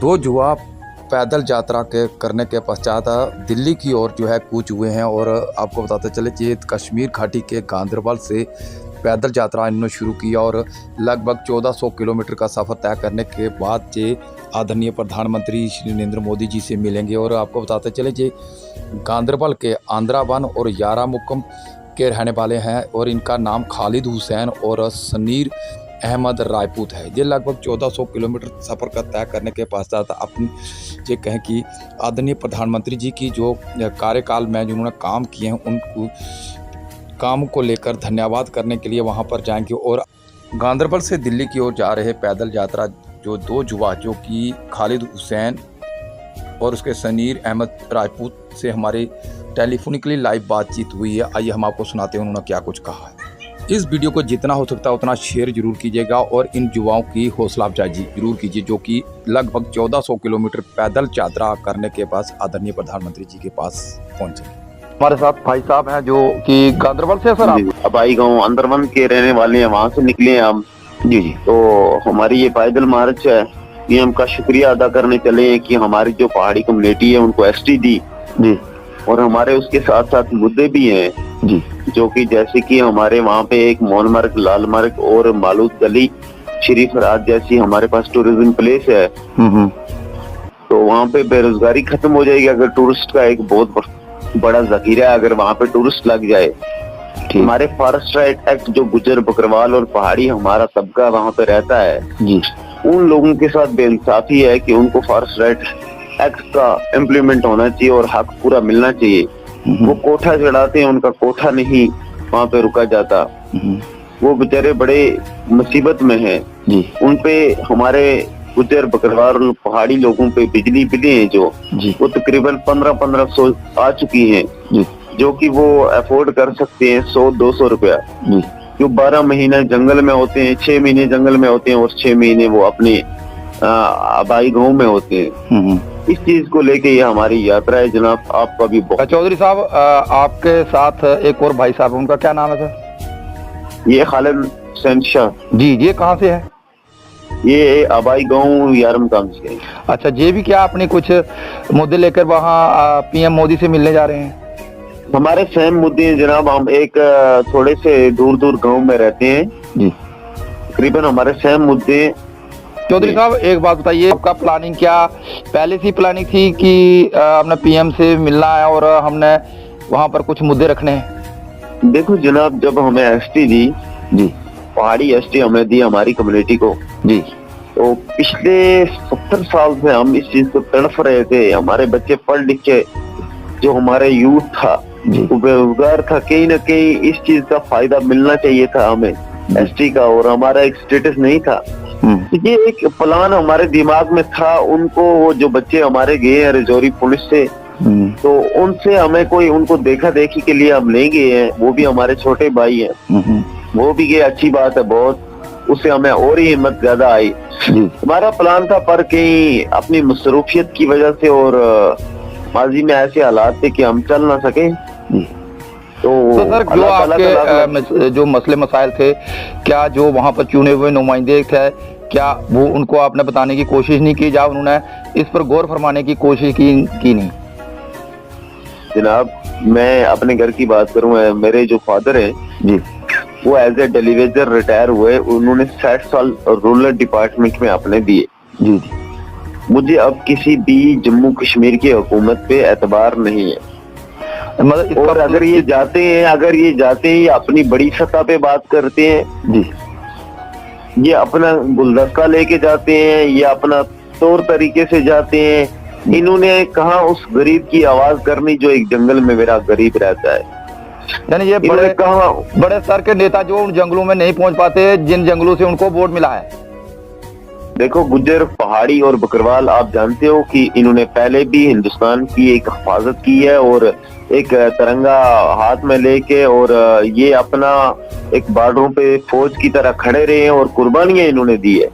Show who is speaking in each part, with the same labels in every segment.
Speaker 1: दो युवा पैदल यात्रा के करने के पश्चात दिल्ली की ओर जो है कूच हुए हैं। और आपको बताते चले कि कश्मीर घाटी के गांदरबल से पैदल यात्रा इन्होंने शुरू की और लगभग 1400 किलोमीटर का सफ़र तय करने के बाद ये आदरणीय प्रधानमंत्री श्री नरेंद्र मोदी जी से मिलेंगे। और आपको बताते चले कि गांदरबल के आंद्रावन और यारामुकम के रहने वाले हैं और इनका नाम खालिद हुसैन और सनीर अहमद राजपूत है। ये लगभग 1400 किलोमीटर सफ़र का तय करने के पश्चात अपनी ये कहें कि आदरणीय प्रधानमंत्री जी की जो कार्यकाल में जिन्होंने काम किए हैं उनको काम को लेकर धन्यवाद करने के लिए वहां पर जाएंगे। और गांदरबल से दिल्ली की ओर जा रहे पैदल यात्रा जो दो युवा जो कि खालिद हुसैन और उसके सनीर अहमद राजपूत से हमारे टेलीफोनिकली लाइव बातचीत हुई है। आइए हम आपको सुनाते हैं उन्होंने क्या कुछ कहा है। इस वीडियो को जितना हो सकता है उतना शेयर जरूर कीजिएगा और इन युवाओं की हौसला अफजाई जरूर कीजिए जो कि लगभग 1400 किलोमीटर पैदल यात्रा करने के बाद आदरणीय प्रधानमंत्री जी के पास पहुंचे।
Speaker 2: हमारे साथ भाई साहब हैं जो कि गांदरबल से सर आप
Speaker 3: अबाई गांव अंदरवन के रहने वाले हैं, वहाँ से निकले हैं हम।
Speaker 2: जी।
Speaker 3: तो हमारी ये पैदल मार्च है, पीएम का शुक्रिया अदा करने चले हैं कि हमारी जो पहाड़ी कम्युनिटी है उनको एसटी दी
Speaker 2: जी।
Speaker 3: और हमारे उसके साथ साथ मुद्दे भी हैं
Speaker 2: जी,
Speaker 3: जो कि जैसे कि हमारे वहाँ पे एक मोनमर्ग, लालमर्ग और मालूद गली, श्री फराद जैसी हमारे पास टूरिज्म प्लेस है। तो वहाँ पे बेरोजगारी खत्म हो जाएगी अगर टूरिस्ट का एक बहुत बड़ा जखीरा है, अगर वहाँ पे टूरिस्ट लग जाए। हमारे फॉरेस्ट राइट एक्ट जो गुजर बकरवाल और पहाड़ी हमारा तबका वहाँ पे रहता है
Speaker 2: जी,
Speaker 3: उन लोगों के साथ बेइंसाफी है कि उनको फॉरेस्ट राइट एक्ट का इम्प्लीमेंट होना चाहिए और हक पूरा मिलना चाहिए। वो कोठा चढ़ाते हैं, उनका कोठा नहीं वहाँ पे रुका जाता। वो बेचारे बड़े मुसीबत में हैं। उनपे हमारे गुजर बकरवाल और पहाड़ी लोगों पे बिजली बिलें हैं जो वो तकरीबन 1500 आ चुकी हैं जो कि वो अफोर्ड कर सकते हैं 100-200 रुपया। जो 12 महीने जंगल में होते हैं, 6 महीने जंगल में होते हैं और 6 महीने वो अपने आबाई गाँव में होते हैं। इस चीज को लेके ये हमारी यात्रा है जनाब। आपका भी बहुत।
Speaker 2: चौधरी साहब आपके साथ एक और भाई साहब, उनका क्या नाम है सर?
Speaker 3: ये खालिद हुसैन शाह
Speaker 2: जी। ये कहाँ से है?
Speaker 3: ये आबाई गाँव यारमकाम से।
Speaker 2: अच्छा, ये भी क्या अपने कुछ मुद्दे लेकर वहाँ पीएम मोदी से मिलने जा रहे हैं?
Speaker 3: हमारे सेम मुद्दे हैं जनाब। हम एक थोड़े से दूर दूर गांव में रहते हैं
Speaker 2: जी।
Speaker 3: तकरीबन हमारे सेम मुद्दे।
Speaker 2: चौधरी साहब एक बात बताइए, आपका प्लानिंग क्या पहले से प्लानिंग थी कि हमने पीएम से मिलना है और हमने वहाँ पर कुछ मुद्दे रखने हैं?
Speaker 3: देखो जनाब, जब हमें एसटी दी
Speaker 2: जी,
Speaker 3: पहाड़ी एसटी हमें दी हमारी कम्युनिटी को
Speaker 2: जी,
Speaker 3: तो पिछले 70 साल से हम इस चीज को तड़फ रहे थे। हमारे बच्चे पढ़ लिख के जो हमारे यूथ था वो बेरोजगार था। कहीं ना कहीं इस चीज का फायदा मिलना चाहिए था हमें एसटी का, और हमारा एक स्टेटस नहीं था। ये एक प्लान हमारे दिमाग में था। उनको वो जो बच्चे हमारे गए हैं रजौरी पुलिस से, तो उनसे हमें कोई उनको देखा देखी के लिए हम नहीं गए हैं। वो भी हमारे छोटे भाई हैं, वो भी गए, अच्छी बात है बहुत। उससे हमें और ही हिम्मत ज्यादा आई। हमारा प्लान था पर कहीं अपनी मसरूफियत की वजह से और माजी में ऐसे हालात थे कि हम चल ना सके। तो
Speaker 2: सर जो आपके जो मसले मसाइल थे, क्या जो वहाँ पर चुने हुए नुमाइंदे थे, क्या वो उनको आपने बताने की कोशिश नहीं की, या उन्होंने इस पर गौर फरमाने की कोशिश की नहीं?
Speaker 3: जनाब मैं अपने घर की बात करूँ, मेरे जो फादर हैं
Speaker 2: जी,
Speaker 3: वो एज ए डेलीवेजर रिटायर हुए। उन्होंने 60 साल रूरल डिपार्टमेंट में अपने दिए
Speaker 2: जी।
Speaker 3: मुझे अब किसी भी जम्मू कश्मीर की हुकूमत पे एतबार नहीं है।
Speaker 2: मतलब
Speaker 3: और अगर ये जाते हैं अपनी बड़ी सतह पे बात करते हैं
Speaker 2: जी,
Speaker 3: ये अपना गुलदस्ता लेके जाते हैं, ये अपना तौर तरीके से जाते हैं। इन्होंने कहा उस गरीब की आवाज करनी जो एक जंगल में मेरा गरीब रहता है।
Speaker 2: यानी ये बड़े स्तर के नेता जो उन जंगलों में नहीं पहुंच पाते, जिन जंगलों से उनको वोट मिला है।
Speaker 3: देखो गुज्जर, पहाड़ी और बकरवाल, आप जानते हो कि इन्होंने पहले भी हिंदुस्तान की एक हिफाजत की है और एक तिरंगा हाथ में लेके और ये अपना एक बॉर्डरों पे फौज की तरह खड़े रहे हैं और कुर्बानियां इन्होंने दी है।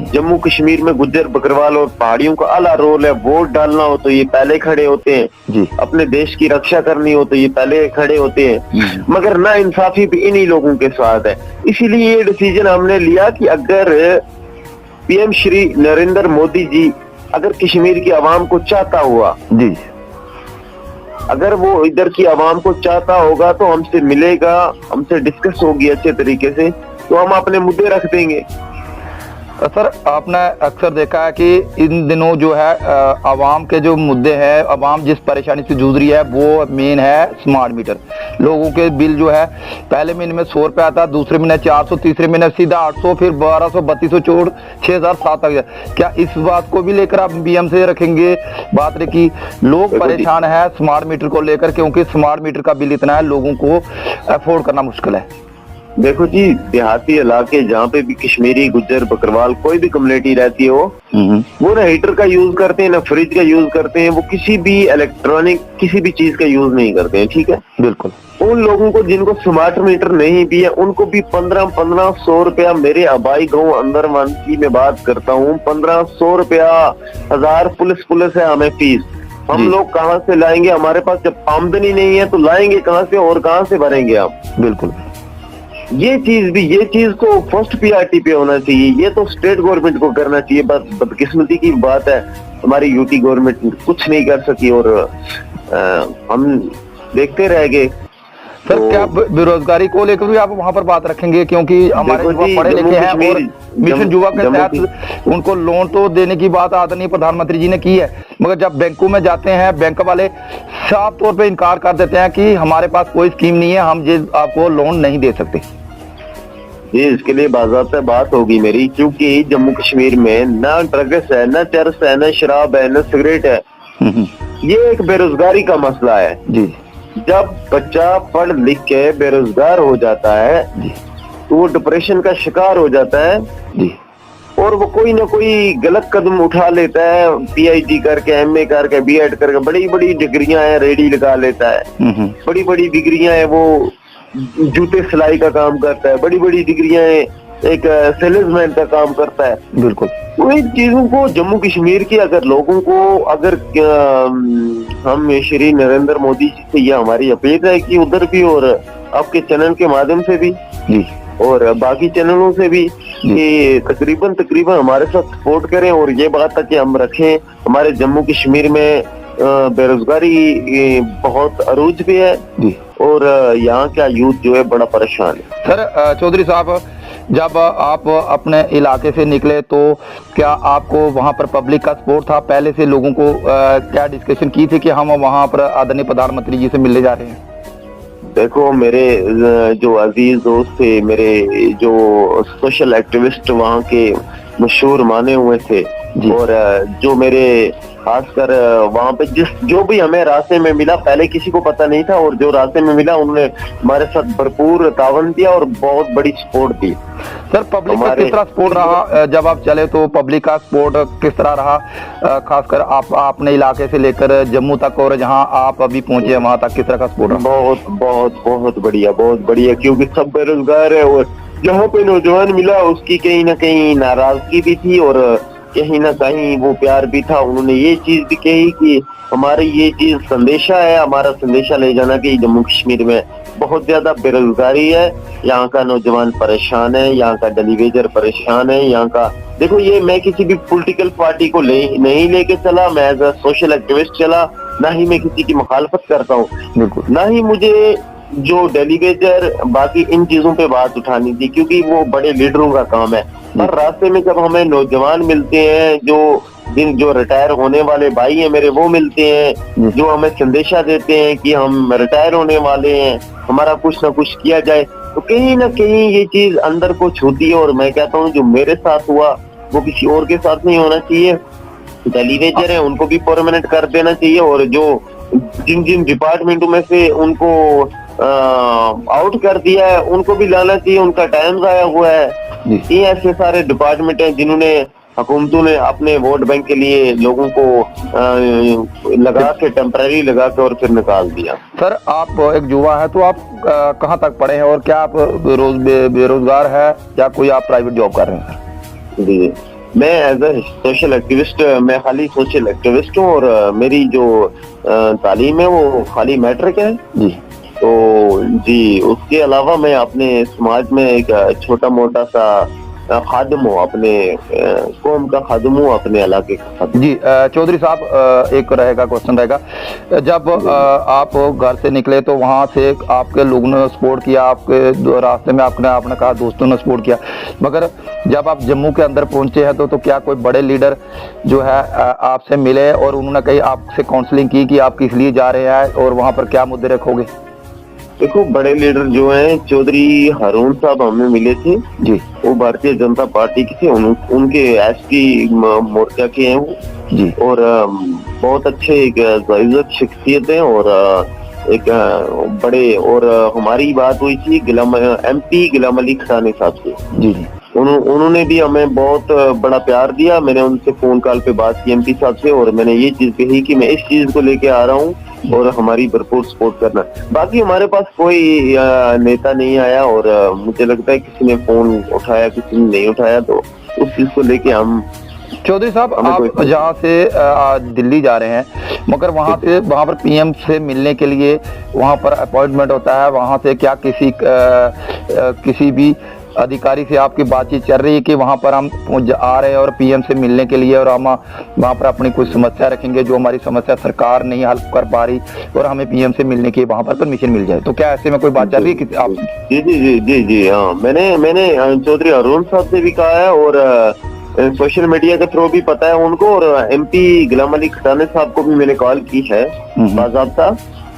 Speaker 3: जम्मू कश्मीर में गुज्जर बकरवाल और पहाड़ियों का आला रोल है। वोट डालना हो तो ये पहले खड़े होते हैं, अपने देश की रक्षा करनी हो तो ये पहले खड़े होते हैं। मगर ना इंसाफी भी इन्हीं लोगों के साथ है। इसीलिए ये डिसीजन हमने लिया कि अगर पीएम श्री नरेंद्र मोदी जी अगर कश्मीर की आवाम को चाहता हुआ,
Speaker 2: जी
Speaker 3: अगर वो इधर की आवाम को चाहता होगा तो हमसे मिलेगा, हमसे डिस्कस होगी अच्छे तरीके से, तो हम अपने मुद्दे रख देंगे।
Speaker 2: सर, आपने अक्सर देखा है कि इन दिनों जो है आवाम के जो मुद्दे हैं, आवाम जिस परेशानी से जूझ रही है वो मेन है स्मार्ट मीटर। लोगों के बिल जो है पहले महीने में 100 रुपये आता, दूसरे महीने 400, तीसरे महीने सीधा 800, फिर 1200, 3200 छोड़ 6007 तक जाए। क्या इस बात को भी लेकर आप बीएम से रखेंगे बात रे कि लोग परेशान है स्मार्ट मीटर को लेकर, क्योंकि स्मार्ट मीटर का बिल इतना है लोगों को अफोर्ड करना मुश्किल है?
Speaker 3: देखो जी, देहाती इलाके जहाँ पे भी कश्मीरी, गुज्जर, बकरवाल कोई भी कम्युनिटी रहती हो, वो ना हीटर का यूज करते हैं, ना फ्रिज का यूज करते हैं, वो किसी भी इलेक्ट्रॉनिक किसी भी चीज का यूज नहीं करते हैं। ठीक है, बिल्कुल। उन लोगों को जिनको स्मार्ट मीटर नहीं भी है, उनको भी 1500 रुपया, मेरे आबाई गाँव अंदर मानसी में बात करता हूँ, 1500 रुपया, 1000 पुलिस है हमें फीस। हम लोग कहाँ से लाएंगे? हमारे पास जब आमदनी नहीं है तो लाएंगे कहाँ से और कहाँ से भरेंगे हम? बिल्कुल। ये चीज तो फर्स्ट प्रायोरिटी पे होना चाहिए। ये तो स्टेट गवर्नमेंट को करना चाहिए। बस बदकिस्मती की बात है, हमारी यूटी गवर्नमेंट कुछ नहीं कर सकी और हम देखते रह गए।
Speaker 2: सर, क्या बेरोजगारी को लेकर भी आप वहाँ पर बात रखेंगे? क्योंकि हमारे युवा पढ़े लिखे हैं और मिशन युवा के तहत उनको लोन तो देने की बात आदरणीय प्रधानमंत्री जी ने की है, मगर जब बैंकों में जाते हैं बैंक वाले साफ तौर पे इनकार कर देते हैं कि हमारे पास कोई स्कीम नहीं है, हम ये आपको लोन नहीं दे सकते।
Speaker 3: ये इसके लिए बाज़ाब्ता बात होगी मेरी, क्योंकि जम्मू कश्मीर में ना ड्रग्स है, ना चरस है, ना शराब है, ना सिगरेट है। ये एक बेरोजगारी का मसला है जी। जब बच्चा पढ़ लिख के बेरोजगार हो जाता है तो वो डिप्रेशन का शिकार हो जाता है जी, और वो कोई ना कोई गलत कदम उठा लेता है। पीएचडी करके, एमए करके, बीएड करके, बड़ी बड़ी डिग्रियां हैं, रेडी लगा लेता है। बड़ी बड़ी डिग्रियां हैं, वो जूते सिलाई का काम करता है। बड़ी बड़ी डिग्रियां हैं, एक सेल्समैन का काम करता है। बिल्कुल। तो इन चीजों को जम्मू कश्मीर की अगर लोगों को अगर हम श्री नरेंद्र मोदी जी से यह हमारी अपील है कि उधर भी और आपके चैनल के माध्यम से भी जी और बाकी चैनलों से भी कि तकरीबन हमारे साथ सपोर्ट करें और ये बात है कि हम रखें। हमारे जम्मू कश्मीर में बेरोजगारी बहुत अरूज भी है और यहाँ का यूथ जो है बड़ा परेशान है।
Speaker 2: सर, चौधरी साहब, जब आप अपने इलाके से निकले तो क्या आपको वहाँ पर पब्लिक का सपोर्ट था? पहले से लोगों को क्या डिस्कशन की थी कि हम वहाँ पर आदरणीय प्रधानमंत्री जी से मिलने जा रहे हैं?
Speaker 3: देखो, मेरे जो अजीज दोस्त थे, मेरे जो सोशल एक्टिविस्ट वहाँ के मशहूर माने हुए थे और जो मेरे खासकर वहाँ पे जो भी हमें रास्ते में मिला, पहले किसी को पता नहीं था और जो रास्ते में मिला उन्होंने हमारे साथ भरपूर तावन दिया और बहुत बड़ी सपोर्ट दी।
Speaker 2: सर, पब्लिक का किस तरह सपोर्ट रहा जब आप चले? तो पब्लिक का सपोर्ट किस तरह रहा, खासकर आप अपने इलाके से लेकर जम्मू तक और जहाँ आप अभी पहुंचे वहाँ तक किस तरह का सपोर्ट रहा?
Speaker 3: बहुत बहुत बहुत बढ़िया, क्योंकि सब बेरोजगार है और जहाँ पे नौजवान मिला उसकी कहीं ना कहीं नाराजगी भी थी और कहीं ना कहीं वो प्यार भी था। उन्होंने ये चीज भी कही कि हमारी ये चीज संदेशा है, हमारा संदेशा ले जाना कि जम्मू कश्मीर में बहुत ज्यादा बेरोजगारी है, यहाँ का नौजवान परेशान है, यहाँ का डेलीवेजर परेशान है, यहाँ का देखो, ये मैं किसी भी पॉलिटिकल पार्टी को नहीं लेके चला, मैं एज अ सोशल एक्टिविस्ट चला, ना ही मैं किसी की मुखालफत करता हूँ, ना ही मुझे जो डेलीवेजर बाकी इन चीजों पे बात उठानी थी, क्योंकि वो बड़े लीडरों का काम है। पर रास्ते में जब हमें नौजवान मिलते हैं, जो रिटायर होने वाले भाई हैं मेरे, वो मिलते हैं, जो हमें संदेशा देते हैं कि हम रिटायर होने वाले हैं, हमारा कुछ ना कुछ किया जाए, तो कहीं ना कहीं ये चीज अंदर को छूती है। और मैं कहता हूँ जो मेरे साथ हुआ वो किसी और के साथ नहीं होना चाहिए। डेलीवेजर है उनको भी परमानेंट कर देना चाहिए और जो जिन डिपार्टमेंटों में से उनको आउट कर दिया है उनको भी लाना चाहिए, उनका टाइम जाया हुआ है। ये ऐसे सारे डिपार्टमेंट हैं जिन्होंने हुकूमतों ने अपने वोट बैंक के लिए लोगों को लगा के टेम्पररी लगा के और फिर निकाल दिया।
Speaker 2: सर, आप एक युवा है तो आप कहाँ तक पढ़े हैं और क्या आप बेरोजगार है या कोई आप प्राइवेट जॉब कर रहे हैं?
Speaker 3: जी, मैं एज ए सोशल एक्टिविस्ट, मैं खाली सोशल एक्टिविस्ट हूँ और मेरी जो तालीम है वो खाली मैट्रिक है जी। तो जी, उसके अलावा मैं अपने समाज में एक छोटा मोटा सा खादिम हो, अपने कौम का खादिम हो, अपने इलाके का खादिम।
Speaker 2: जी चौधरी साहब एक रहेगा क्वेश्चन रहेगा, जब आप घर से निकले तो वहाँ से आपके लोगों ने सपोर्ट किया, आपके रास्ते में आपने कहा दोस्तों ने सपोर्ट किया, मगर जब आप जम्मू के अंदर पहुँचे हैं तो क्या कोई बड़े लीडर जो है आपसे मिले और उन्होंने कहीं आपसे काउंसलिंग की कि आप किस लिए जा रहे हैं और वहाँ पर क्या मुद्दे रखोगे?
Speaker 3: देखो, बड़े लीडर जो हैं चौधरी हारून साहब हमें मिले थे
Speaker 2: जी।
Speaker 3: वो भारतीय जनता पार्टी के थे, उनके एसटी मोर्चा के हैं वो
Speaker 2: जी।
Speaker 3: और बहुत अच्छे एक इज्जत शख्सियत है और एक बड़े, और हमारी बात हुई थी MP गुलाम अली खटानी साहब से।
Speaker 2: जी जी।
Speaker 3: उन्होंने भी हमें बहुत बड़ा प्यार दिया। मैंने उनसे फोन कॉल पे बात की MP साहब से और मैंने ये चीज कही कि मैं इस चीज को लेके आ रहा हूँ और हमारी भरपूर सपोर्ट करना। बाकी हमारे पास कोई नेता नहीं आया और मुझे लगता है किसी ने फोन उठाया, किसी ने नहीं उठाया, तो उस चीज को लेके हम।
Speaker 2: चौधरी साहब, आप जहाँ से दिल्ली जा रहे हैं, मगर वहाँ पर PM से मिलने के लिए वहाँ पर अपॉइंटमेंट होता है, वहाँ से क्या किसी भी अधिकारी से आपकी बातचीत चल रही है कि वहाँ पर हम आ रहे हैं और PM से मिलने के लिए और हम वहाँ पर अपनी कुछ समस्या रखेंगे, जो हमारी समस्या सरकार नहीं हल कर पा रही और हमें PM से मिलने की वहाँ पर परमिशन मिल जाए, तो क्या ऐसे में कोई बात चल रही है कि आप?
Speaker 3: जी जी जी जी जी हाँ, मैंने चौधरी हारून साहब से भी कहा है और सोशल मीडिया के थ्रू भी पता है उनको, और MP गुलाम अली खटानी साहब को भी मैंने कॉल की है बाज़ाब्ता।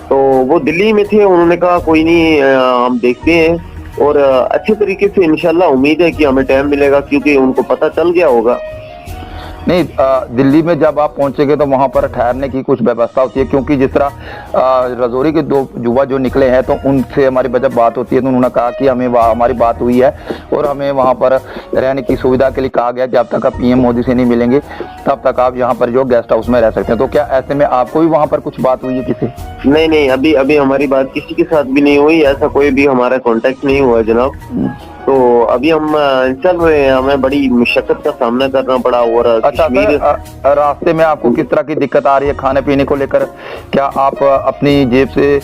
Speaker 3: तो वो दिल्ली में थे, उन्होंने कहा कोई नहीं, हम देखते हैं और अच्छे तरीके से इंशाल्लाह उम्मीद है कि हमें टाइम मिलेगा, क्योंकि उनको पता चल गया होगा।
Speaker 2: नहीं, दिल्ली में जब आप पहुंचेंगे तो वहां पर ठहरने की कुछ व्यवस्था होती है, क्योंकि जिस तरह रजौरी के 2 युवा जो निकले हैं तो उनसे हमारी जब बात होती है तो उन्होंने कहा कि हमें हमारी बात हुई है और हमें वहां पर रहने की सुविधा के लिए कहा गया, जब तक आप PM मोदी से नहीं मिलेंगे तब तक आप यहाँ पर जो गेस्ट हाउस में रह सकते हैं। तो क्या ऐसे में आपको भी वहाँ पर कुछ बात हुई है किसी?
Speaker 3: नहीं, अभी हमारी बात किसी के साथ भी नहीं हुई, ऐसा कोई भी हमारा कॉन्टेक्ट नहीं हुआ जनाब। तो अभी हम चल रहे हैं, हमें बड़ी मुशक्कत का सामना करना पड़ा। और
Speaker 2: अच्छा सर, रास्ते में आपको किस तरह की दिक्कत आ रही है खाने पीने को लेकर? क्या आप अपनी जेब से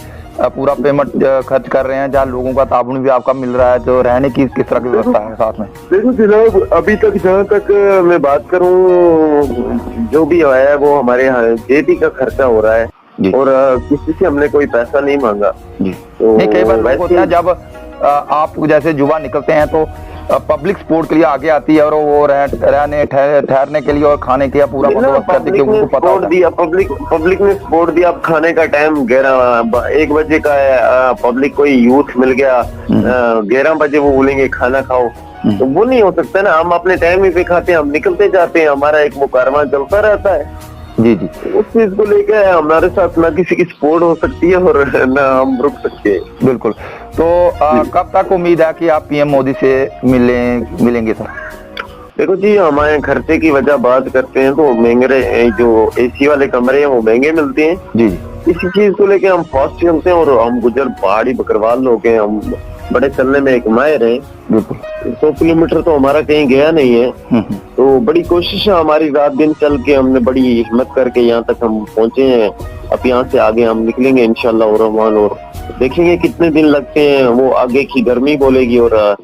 Speaker 2: पूरा पेमेंट खर्च कर रहे हैं, जहाँ लोगों का ताउन भी आपका मिल रहा है, तो रहने की किस तरह की व्यवस्था है साथ में?
Speaker 3: देखो जनाब, अभी तक जहाँ तक मैं बात करूँ, जो भी आया है वो हमारे यहाँ जेबी का खर्चा हो रहा है और किसी से हमने कोई पैसा नहीं मांगा जी। तो
Speaker 2: नहीं, कई बार लोग होते हैं जब आप जैसे युवा निकलते हैं तो पब्लिक सपोर्ट के लिए आगे आती है और वो रहने ठहरने के लिए और खाने के पूरा बंदोबस्त करती है, क्योंकि उनको पता होता है।
Speaker 3: पब्लिक ने सपोर्ट दिया। अब खाने का टाइम 1 बजे का है, पब्लिक कोई यूथ मिल गया 11 बजे वो बोलेंगे खाना खाओ, तो वो नहीं हो सकता ना। हम अपने टाइम ही पे खाते हैं, हम निकलते जाते हैं, हमारा एक मुकारमा चलता रहता है।
Speaker 2: जी जी।
Speaker 3: उस चीज को लेकर हमारे साथ ना किसी की सपोर्ट हो सकती है और ना हम रुक सकते हैं।
Speaker 2: बिल्कुल। तो कब तक उम्मीद है कि आप PM मोदी से मिलेंगे सर?
Speaker 3: देखो जी, हमारे खर्चे की वजह बात करते हैं तो महंगे जो AC वाले कमरे हैं वो महंगे मिलते हैं
Speaker 2: जी।
Speaker 3: इसी चीज को लेके हम फास्ट चलते हैं और हम गुजर पहाड़ी बकरवाल लोग हैं, हम बड़े चलने में एक माहिर हैं। 100 किलोमीटर तो हमारा कहीं गया नहीं है, तो बड़ी कोशिश है हमारी, रात दिन चल के हमने बड़ी हिम्मत करके यहाँ तक हम पहुंचे हैं। अब यहाँ से आगे हम निकलेंगे इंशाल्लाह रहमान और देखेंगे कितने दिन लगते हैं, वो आगे की गर्मी बोलेगी और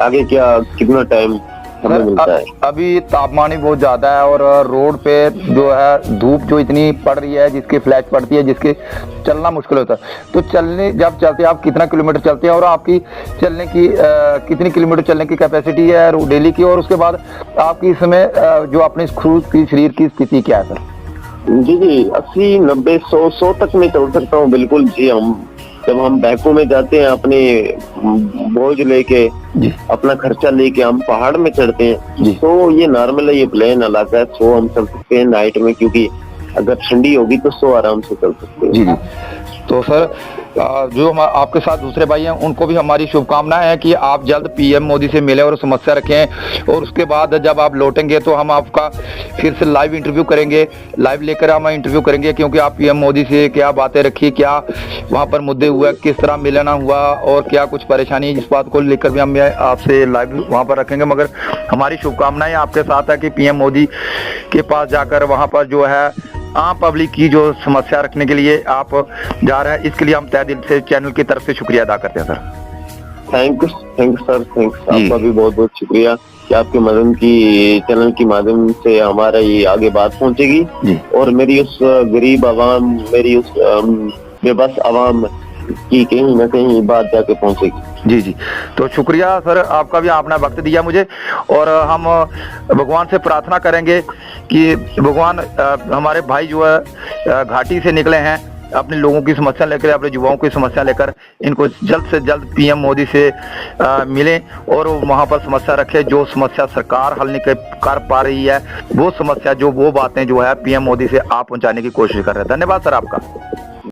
Speaker 3: आगे क्या कितना टाइम हमें मिलता है।
Speaker 2: अभी तापमान ही बहुत ज्यादा है और रोड पे जो है धूप जो इतनी पड़ रही है, जिसकी फ्लैश पड़ती है, जिसके चलना मुश्किल होता है। तो जब चलते हैं आप कितना किलोमीटर चलते हैं और आपकी चलने की कितनी किलोमीटर चलने की कैपेसिटी है डेली की, और उसके बाद आपकी इस समय जो अपने खुद की शरीर की स्थिति क्या है सर?
Speaker 3: जी 80, 90, 100 तक में चल सकता हूँ बिल्कुल जी। जब हम बैकू में जाते हैं अपने बोझ लेके, अपना खर्चा लेके हम पहाड़ में चढ़ते हैं, तो ये नॉर्मल है, ये प्लेन इलाका है, सो हम चल सकते हैं नाइट में, क्योंकि अगर ठंडी होगी तो सो आराम से चल सकते हैं।
Speaker 2: जी। तो सर जो आपके साथ दूसरे भाई हैं उनको भी हमारी शुभकामनाएं हैं कि आप जल्द PM मोदी से मिले और समस्या रखें, और उसके बाद जब आप लौटेंगे तो हम आपका फिर से लाइव इंटरव्यू करेंगे, लाइव लेकर हम इंटरव्यू करेंगे, क्योंकि आप PM मोदी से क्या बातें रखी, क्या वहाँ पर मुद्दे हुए, किस तरह मिलना हुआ और क्या कुछ परेशानी, इस बात को लेकर भी हम आपसे लाइव वहाँ पर रखेंगे। मगर हमारी शुभकामनाएं आपके साथ है कि PM मोदी के पास जाकर वहाँ पर जो है आम पब्लिक की जो समस्या रखने के लिए आप जा रहे हैं, इसके लिए हम तहे दिल से चैनल की तरफ से शुक्रिया अदा करते हैं sir.
Speaker 3: Thank you sir, thanks. आपका भी बहुत बहुत शुक्रिया। कि आपके माध्यम की चैनल के माध्यम से हमारा ये आगे बात पहुंचेगी
Speaker 2: जी।
Speaker 3: और मेरी उस गरीब आवाम, मेरी उस बेबस आवाम की कहीं ना कहीं बात जाके पहुंचेगी।
Speaker 2: जी जी, तो शुक्रिया सर, आपका भी आपने वक्त दिया मुझे, और हम भगवान से प्रार्थना करेंगे कि भगवान हमारे भाई जो है घाटी से निकले हैं अपने लोगों की समस्या लेकर, अपने युवाओं की समस्या लेकर, इनको जल्द से जल्द पीएम मोदी से मिलें और वहां पर समस्या रखें। जो समस्या सरकार हल नहीं कर पा रही है, वो समस्या, वो बातें जो है पीएम मोदी से आप पहुंचाने की कोशिश कर रहे हैं। धन्यवाद सर आपका।